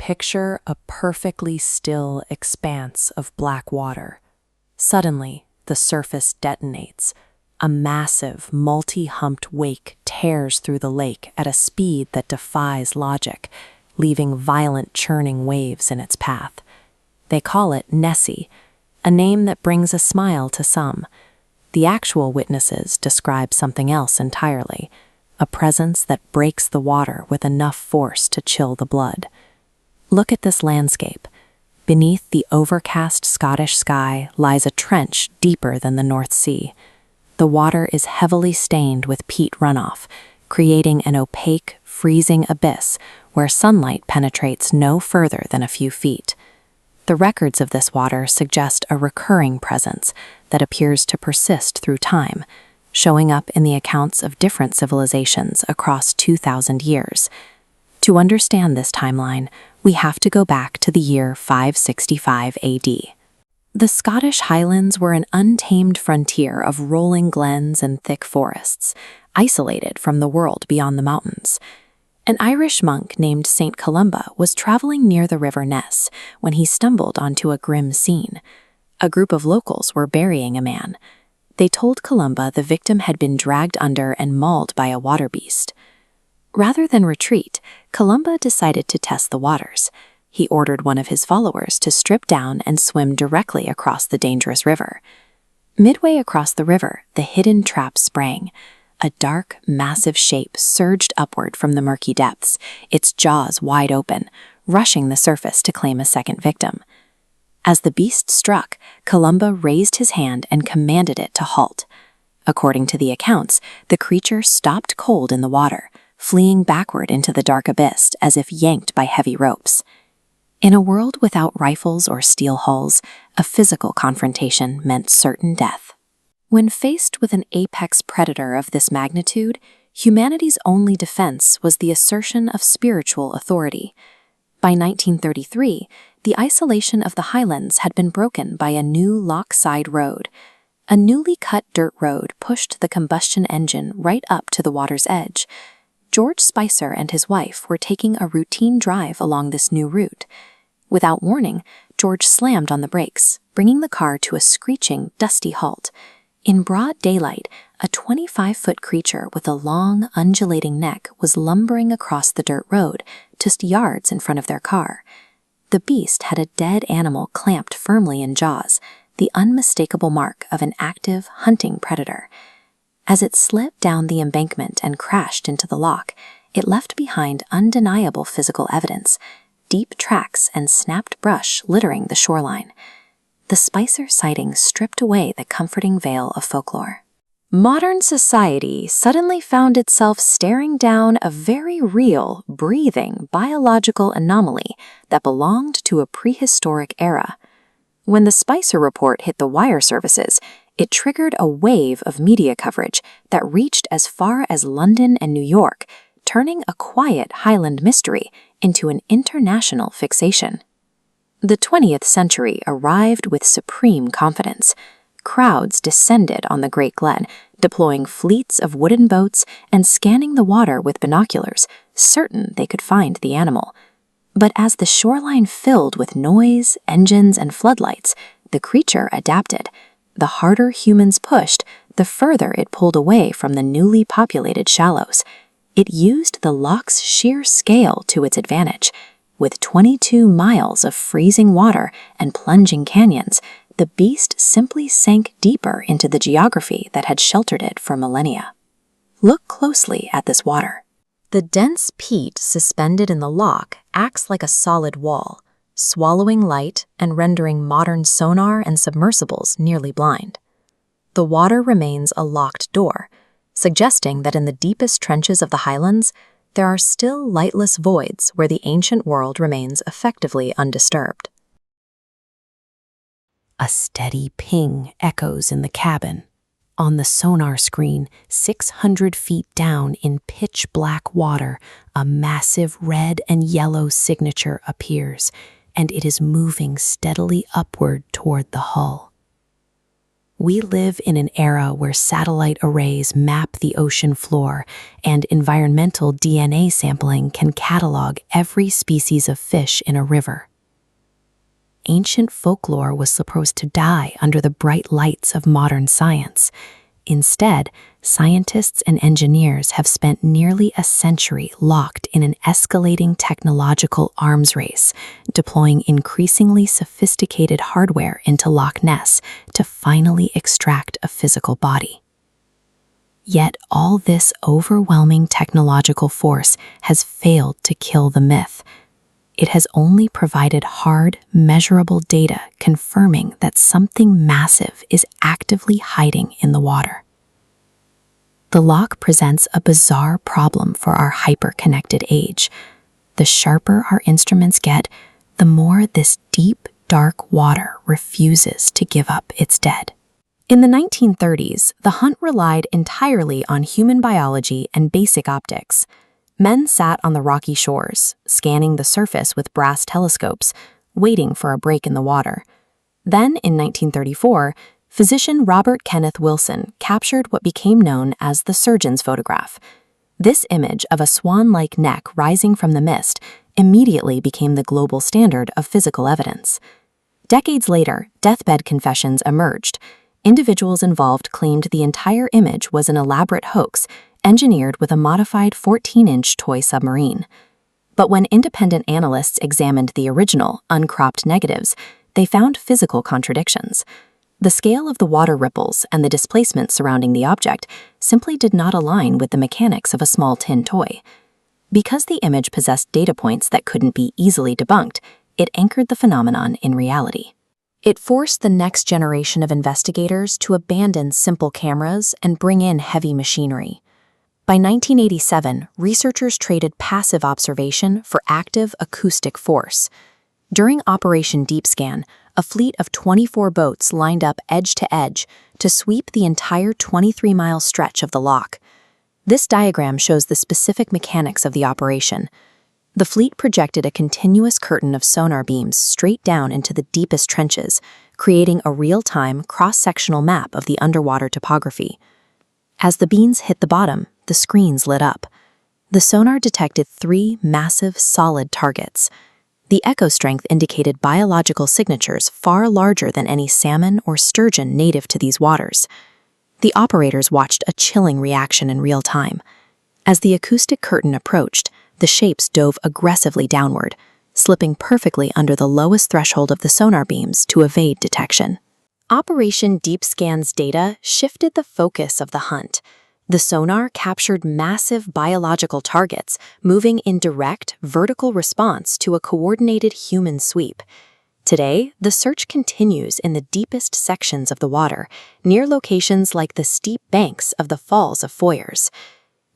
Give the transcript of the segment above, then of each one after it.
Picture a perfectly still expanse of black water. Suddenly, the surface detonates. A massive, multi-humped wake tears through the lake at a speed that defies logic, leaving violent churning waves in its path. They call it Nessie, a name that brings a smile to some. The actual witnesses describe something else entirely, a presence that breaks the water with enough force to chill the blood. Look at this landscape. Beneath the overcast Scottish sky lies a trench deeper than the North Sea. The water is heavily stained with peat runoff, creating an opaque, freezing abyss where sunlight penetrates no further than a few feet. The records of this water suggest a recurring presence that appears to persist through time, showing up in the accounts of different civilizations across 2,000 years. To understand this timeline, we have to go back to the year 565 AD. The Scottish Highlands were an untamed frontier of rolling glens and thick forests, isolated from the world beyond the mountains. An Irish monk named Saint Columba was traveling near the River Ness when he stumbled onto a grim scene. A group of locals were burying a man. They told Columba the victim had been dragged under and mauled by a water beast. Rather than retreat, Columba decided to test the waters. He ordered one of his followers to strip down and swim directly across the dangerous river. Midway across the river, the hidden trap sprang. A dark, massive shape surged upward from the murky depths, its jaws wide open, rushing the surface to claim a second victim. As the beast struck, Columba raised his hand and commanded it to halt. According to the accounts, the creature stopped cold in the water, fleeing backward into the dark abyss as if yanked by heavy ropes. In a world without rifles or steel hulls, a physical confrontation meant certain death. When faced with an apex predator of this magnitude, humanity's only defense was the assertion of spiritual authority. By 1933, the isolation of the highlands had been broken by a new Loch Side road. A newly cut dirt road pushed the combustion engine right up to the water's edge. George Spicer and his wife were taking a routine drive along this new route. Without warning, George slammed on the brakes, bringing the car to a screeching, dusty halt. In broad daylight, a 25-foot creature with a long, undulating neck was lumbering across the dirt road, just yards in front of their car. The beast had a dead animal clamped firmly in jaws, the unmistakable mark of an active, hunting predator. As it slipped down the embankment and crashed into the loch, it left behind undeniable physical evidence, deep tracks and snapped brush littering the shoreline. The Spicer sighting stripped away the comforting veil of folklore. Modern society suddenly found itself staring down a very real, breathing, biological anomaly that belonged to a prehistoric era. When the Spicer report hit the wire services, it triggered a wave of media coverage that reached as far as London and New York, turning a quiet Highland mystery into an international fixation. The 20th century arrived with supreme confidence. Crowds descended on the Great Glen, deploying fleets of wooden boats and scanning the water with binoculars, certain they could find the animal. But as the shoreline filled with noise, engines, and floodlights, the creature adapted. The harder humans pushed, the further it pulled away from the newly populated shallows. It used the loch's sheer scale to its advantage. With 22 miles of freezing water and plunging canyons, the beast simply sank deeper into the geography that had sheltered it for millennia. Look closely at this water. The dense peat suspended in the loch acts like a solid wall, swallowing light and rendering modern sonar and submersibles nearly blind. The water remains a locked door, suggesting that in the deepest trenches of the highlands, there are still lightless voids where the ancient world remains effectively undisturbed. A steady ping echoes in the cabin. On the sonar screen, 600 feet down in pitch-black water, a massive red and yellow signature appears, and it is moving steadily upward toward the hull. We live in an era where satellite arrays map the ocean floor and environmental DNA sampling can catalog every species of fish in a river. Ancient folklore was supposed to die under the bright lights of modern science. Instead, scientists and engineers have spent nearly a century locked in an escalating technological arms race, deploying increasingly sophisticated hardware into Loch Ness to finally extract a physical body. Yet all this overwhelming technological force has failed to kill the myth. It has only provided hard, measurable data confirming that something massive is actively hiding in the water. The loch presents a bizarre problem for our hyper-connected age. The sharper our instruments get, the more this deep, dark water refuses to give up its dead. In the 1930s, the hunt relied entirely on human biology and basic optics. Men sat on the rocky shores, scanning the surface with brass telescopes, waiting for a break in the water. Then, in 1934, physician Robert Kenneth Wilson captured what became known as the surgeon's photograph. This image of a swan-like neck rising from the mist immediately became the global standard of physical evidence. Decades later, deathbed confessions emerged. Individuals involved claimed the entire image was an elaborate hoax, engineered with a modified 14-inch toy submarine. But when independent analysts examined the original, uncropped negatives, they found physical contradictions. The scale of the water ripples and the displacement surrounding the object simply did not align with the mechanics of a small tin toy. Because the image possessed data points that couldn't be easily debunked, it anchored the phenomenon in reality. It forced the next generation of investigators to abandon simple cameras and bring in heavy machinery. By 1987, researchers traded passive observation for active acoustic force. During Operation Deep Scan, a fleet of 24 boats lined up edge to edge to sweep the entire 23-mile stretch of the loch. This diagram shows the specific mechanics of the operation. The fleet projected a continuous curtain of sonar beams straight down into the deepest trenches, creating a real-time, cross-sectional map of the underwater topography. As the beams hit the bottom, the screens lit up. The sonar detected 3 massive, solid targets. The echo strength indicated biological signatures far larger than any salmon or sturgeon native to these waters. The operators watched a chilling reaction in real time. As the acoustic curtain approached, the shapes dove aggressively downward, slipping perfectly under the lowest threshold of the sonar beams to evade detection. Operation Deep Scan's data shifted the focus of the hunt. The sonar captured massive biological targets, moving in direct, vertical response to a coordinated human sweep. Today, the search continues in the deepest sections of the water, near locations like the steep banks of the Falls of Foyers.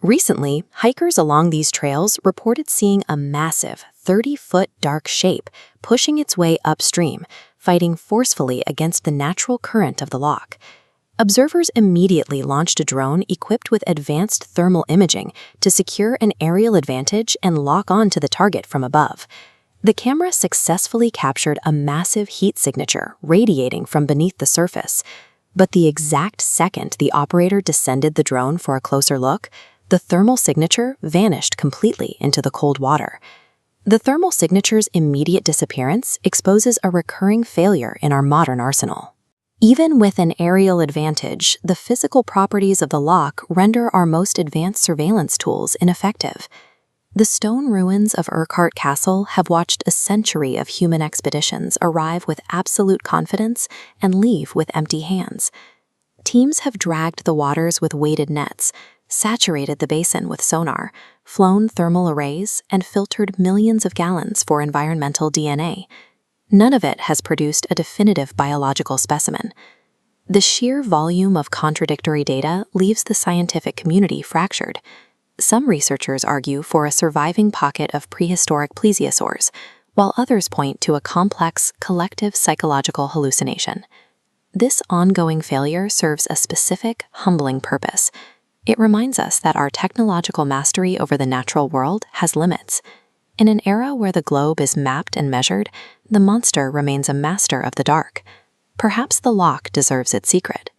Recently, hikers along these trails reported seeing a massive, 30-foot dark shape pushing its way upstream, fighting forcefully against the natural current of the loch. Observers immediately launched a drone equipped with advanced thermal imaging to secure an aerial advantage and lock on to the target from above. The camera successfully captured a massive heat signature radiating from beneath the surface. But the exact second the operator descended the drone for a closer look, the thermal signature vanished completely into the cold water. The thermal signature's immediate disappearance exposes a recurring failure in our modern arsenal. Even with an aerial advantage, the physical properties of the loch render our most advanced surveillance tools ineffective. The stone ruins of Urquhart Castle have watched a century of human expeditions arrive with absolute confidence and leave with empty hands. Teams have dragged the waters with weighted nets, saturated the basin with sonar, flown thermal arrays, and filtered millions of gallons for environmental DNA. None of it has produced a definitive biological specimen. The sheer volume of contradictory data leaves the scientific community fractured. Some researchers argue for a surviving pocket of prehistoric plesiosaurs, while others point to a complex, collective psychological hallucination. This ongoing failure serves a specific, humbling purpose. It reminds us that our technological mastery over the natural world has limits. In an era where the globe is mapped and measured, the monster remains a master of the dark. Perhaps the loch deserves its secret.